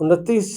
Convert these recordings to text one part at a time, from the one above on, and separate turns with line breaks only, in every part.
29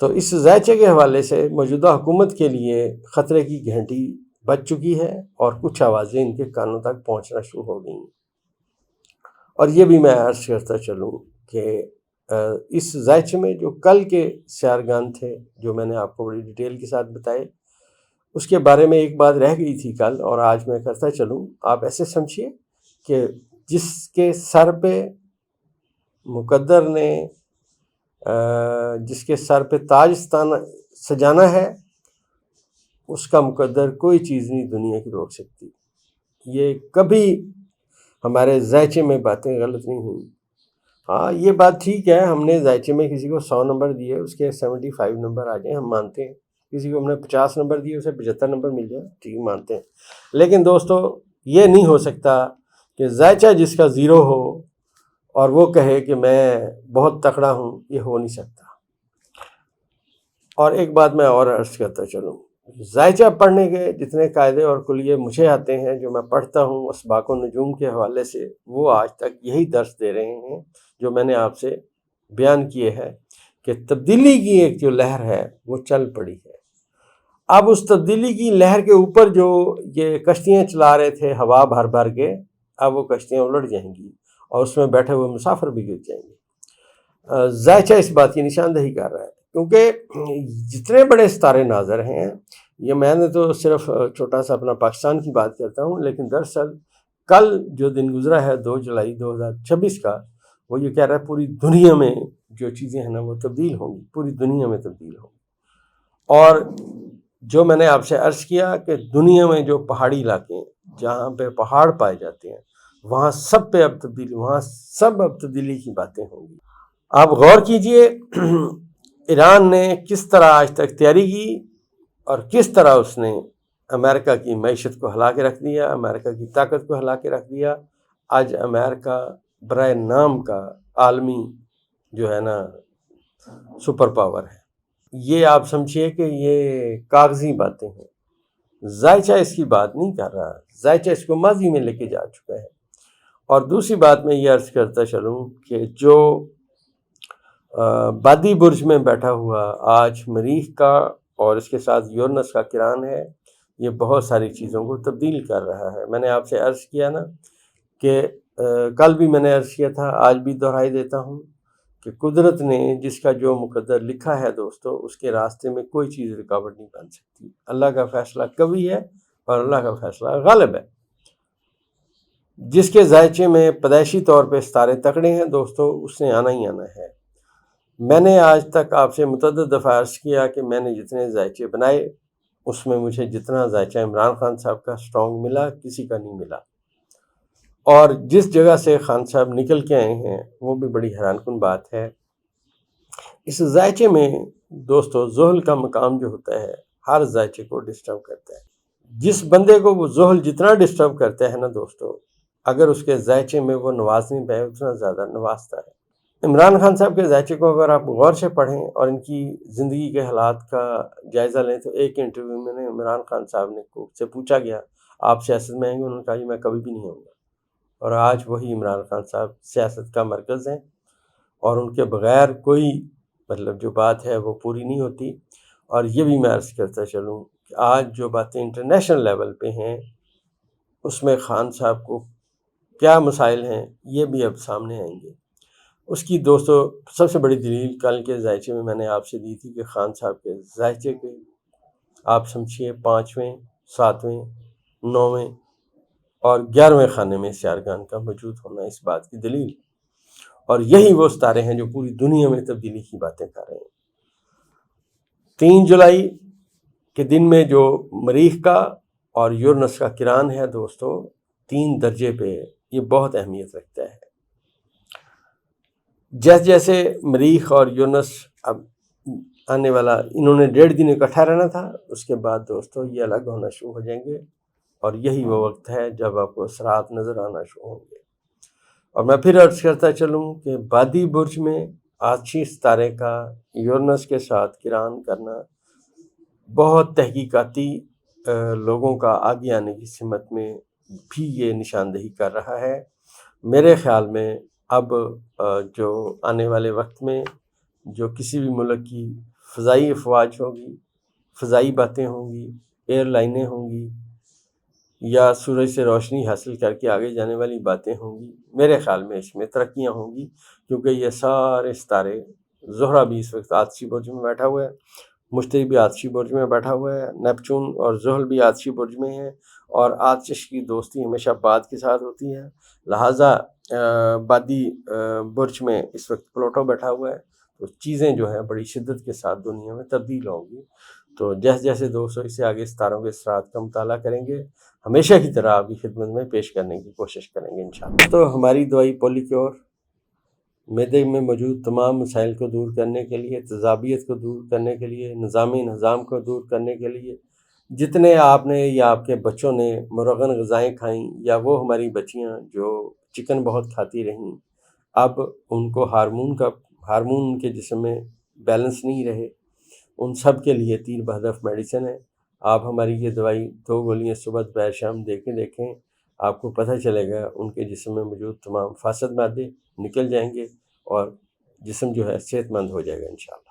تو اس زائچے کے حوالے سے موجودہ حکومت کے لیے خطرے کی گھنٹی بج چکی ہے اور کچھ آوازیں ان کے کانوں تک پہنچنا شروع ہو گئیں۔ اور یہ بھی میں عرض کرتا چلوں کہ اس زائچے میں جو کل کے سیارگان تھے جو میں نے آپ کو بڑی ڈیٹیل کے ساتھ بتائے، اس کے بارے میں ایک بات رہ گئی تھی کل اور آج میں کرتا چلوں۔ آپ ایسے سمجھیے کہ جس کے سر پہ مقدر نے جس کے سر پہ تاج سجانا ہے، اس کا مقدر کوئی چیز نہیں دنیا کی روک سکتی۔ یہ کبھی ہمارے زائچے میں باتیں غلط نہیں ہوئی۔ ہاں یہ بات ٹھیک ہے، ہم نے زائچے میں کسی کو 100 نمبر دیے، اس کے 75 نمبر آ جائیں، ہم مانتے ہیں۔ کسی کو ہم نے 50 نمبر دیے، اسے 75 نمبر مل جائے، ٹھیک مانتے ہیں۔ لیکن دوستو یہ نہیں ہو سکتا کہ زائچہ جس کا 0 ہو اور وہ کہے کہ میں بہت تکڑا ہوں، یہ ہو نہیں سکتا۔ اور ایک بات میں اور عرض کرتا چلوں، زائچہ پڑھنے کے جتنے قاعدے اور کلیے مجھے آتے ہیں، جو میں پڑھتا ہوں اسباق و نجوم کے حوالے سے، وہ آج تک یہی درس دے رہے ہیں جو میں نے آپ سے بیان کیے ہے کہ تبدیلی کی ایک جو لہر ہے وہ چل پڑی ہے۔ اب اس تبدیلی کی لہر کے اوپر جو یہ کشتیاں چلا رہے تھے ہوا بھر بھر کے، اب وہ کشتیاں الٹ جائیں گی اور اس میں بیٹھے ہوئے مسافر بھی گر جائیں گے۔ زائچہ اس بات کی نشاندہی کر رہا ہے، کیونکہ جتنے بڑے ستارے ناظر ہیں، یہ میں نے تو صرف چھوٹا سا اپنا پاکستان کی بات کرتا ہوں، لیکن دراصل کل جو دن گزرا ہے 2 جولائی 2026 کا، وہ یہ کہہ رہا ہے پوری دنیا میں جو چیزیں ہیں نا وہ تبدیل ہوں گی، پوری دنیا میں تبدیل ہوں گی۔ اور جو میں نے آپ سے عرض کیا کہ دنیا میں جو پہاڑی علاقے ہیں جہاں پہ پہاڑ پائے جاتے ہیں، وہاں سب پہ اب تبدیلی، وہاں سب اب تبدیلی کی باتیں ہوں گی۔ آپ غور کیجئے ایران نے کس طرح آج تک تیاری کی اور کس طرح اس نے امریکہ کی معیشت کو ہلا کے رکھ دیا، امریکہ کی طاقت کو ہلا کے رکھ دیا۔ آج امریکہ برائے نام کا عالمی جو ہے نا سپر پاور ہے۔ یہ آپ سمجھیے کہ یہ کاغذی باتیں ہیں، زائچہ اس کی بات نہیں کر رہا، زائچہ اس کو ماضی میں لے کے جا چکا ہے۔ اور دوسری بات میں یہ عرض کرتا چلوں کہ جو بادی برج میں بیٹھا ہوا آج مریخ کا اور اس کے ساتھ یورنس کا کران ہے، یہ بہت ساری چیزوں کو تبدیل کر رہا ہے۔ میں نے آپ سے عرض کیا نا کہ کل بھی میں نے عرض کیا تھا، آج بھی دہرائی دیتا ہوں کہ قدرت نے جس کا جو مقدر لکھا ہے دوستو، اس کے راستے میں کوئی چیز رکاوٹ نہیں بن سکتی۔ اللہ کا فیصلہ قوی ہے اور اللہ کا فیصلہ غالب ہے۔ جس کے زائچے میں پیدائشی طور پہ ستارے تکڑے ہیں دوستو، اس نے آنا ہی آنا ہے۔ میں نے آج تک آپ سے متعدد دفعہ عرض کیا کہ میں نے جتنے زائچے بنائے، اس میں مجھے جتنا زائچہ عمران خان صاحب کا سٹرونگ ملا، کسی کا نہیں ملا۔ اور جس جگہ سے خان صاحب نکل کے آئے ہیں وہ بھی بڑی حیران کن بات ہے۔ اس زائچے میں دوستو زحل کا مقام جو ہوتا ہے ہر زائچے کو ڈسٹرب کرتا ہے۔ جس بندے کو وہ زحل جتنا ڈسٹرب کرتا ہے نا دوستو، اگر اس کے زائچے میں وہ نواز نہیں پائے، اتنا زیادہ نوازتا ہے۔ عمران خان صاحب کے زائچے کو اگر آپ غور سے پڑھیں اور ان کی زندگی کے حالات کا جائزہ لیں تو ایک انٹرویو میں نے عمران خان صاحب سے پوچھا گیا، آپ سیاست میں آئیں گے؟ انہوں نے کہا کہ میں کبھی بھی نہیں ہوں گا۔ اور آج وہی عمران خان صاحب سیاست کا مرکز ہیں اور ان کے بغیر کوئی جو بات ہے وہ پوری نہیں ہوتی۔ اور یہ بھی میں عرض کرتا چلوں کہ آج جو باتیں انٹرنیشنل لیول پہ ہیں، اس میں خان صاحب کو کیا مسائل ہیں یہ بھی اب سامنے آئیں گے۔ اس کی دوستو سب سے بڑی دلیل کل کے زائچے میں نے آپ سے دی تھی کہ خان صاحب کے زائچے کے آپ سمجھیے 5ویں، 7ویں، 9ویں اور 11ویں خانے میں سیارگان کا موجود ہونا اس بات کی دلیل۔ اور یہی وہ ستارے ہیں جو پوری دنیا میں تبدیلی کی باتیں کر رہے ہیں۔ 3 جولائی کے دن میں جو مریخ کا اور یورنس کا کران ہے دوستو 3 درجے پہ، یہ بہت اہمیت رکھتا ہے۔ جیسے جیسے مریخ اور یورنس اب آنے والا، انہوں نے 1.5 دن اکٹھا رہنا تھا، اس کے بعد دوستو یہ الگ ہونا شروع ہو جائیں گے اور یہی وہ وقت ہے جب آپ کو اثرات نظر آنا شروع ہوں گے۔ اور میں پھر عرض کرتا چلوں کہ بادی برج میں آچھی ستارے کا یورنس کے ساتھ کران کرنا بہت تحقیقاتی لوگوں کا آگے آنے کی سمت میں بھی یہ نشاندہی کر رہا ہے۔ میرے خیال میں اب جو آنے والے وقت میں جو کسی بھی ملک کی فضائی افواج ہوگی، فضائی باتیں ہوں گی، ایئر لائنیں ہوں گی، یا سورج سے روشنی حاصل کر کے آگے جانے والی باتیں ہوں گی، میرے خیال میں اس میں ترقیاں ہوں گی، کیونکہ یہ سارے ستارے، زہرہ بھی اس وقت آتشی برج میں بیٹھا ہوا ہے، مشتری بھی آتشی برج میں بیٹھا ہوا ہے، نیپچون اور زحل بھی آتشی برج میں ہیں، اور آتش کی دوستی ہمیشہ باد کے ساتھ ہوتی ہے، لہٰذا بادی برج میں اس وقت پلوٹو بیٹھا ہوا ہے، تو چیزیں جو ہیں بڑی شدت کے ساتھ دنیا میں تبدیل ہوں گی۔ تو جیسے جیسے دوستوں اس سے آگے ستاروں کے اثرات کا مطالعہ کریں گے، ہمیشہ کی طرح آپ کی خدمت میں پیش کرنے کی کوشش کریں گے انشاءاللہ۔ تو ہماری دوائی پولی کیور معدے میں موجود تمام مسائل کو دور کرنے کے لیے، تذابیت کو دور کرنے کے لیے، نظام کو دور کرنے کے لیے، جتنے آپ نے یا آپ کے بچوں نے مرغن غذائیں کھائیں، یا وہ ہماری بچیاں جو چکن بہت کھاتی رہیں، اب ان کو ہارمون ان کے جسم میں بیلنس نہیں رہے، ان سب کے لیے تیر بہدف میڈیسن ہے۔ آپ ہماری یہ دوائی 2 گولیاں صبح دوپہر شام دے کے دیکھیں، آپ کو پتہ چلے گا ان کے جسم میں موجود تمام فاسد مادے نکل جائیں گے، اور جسم جو ہے صحت مند ہو جائے گا انشاءاللہ۔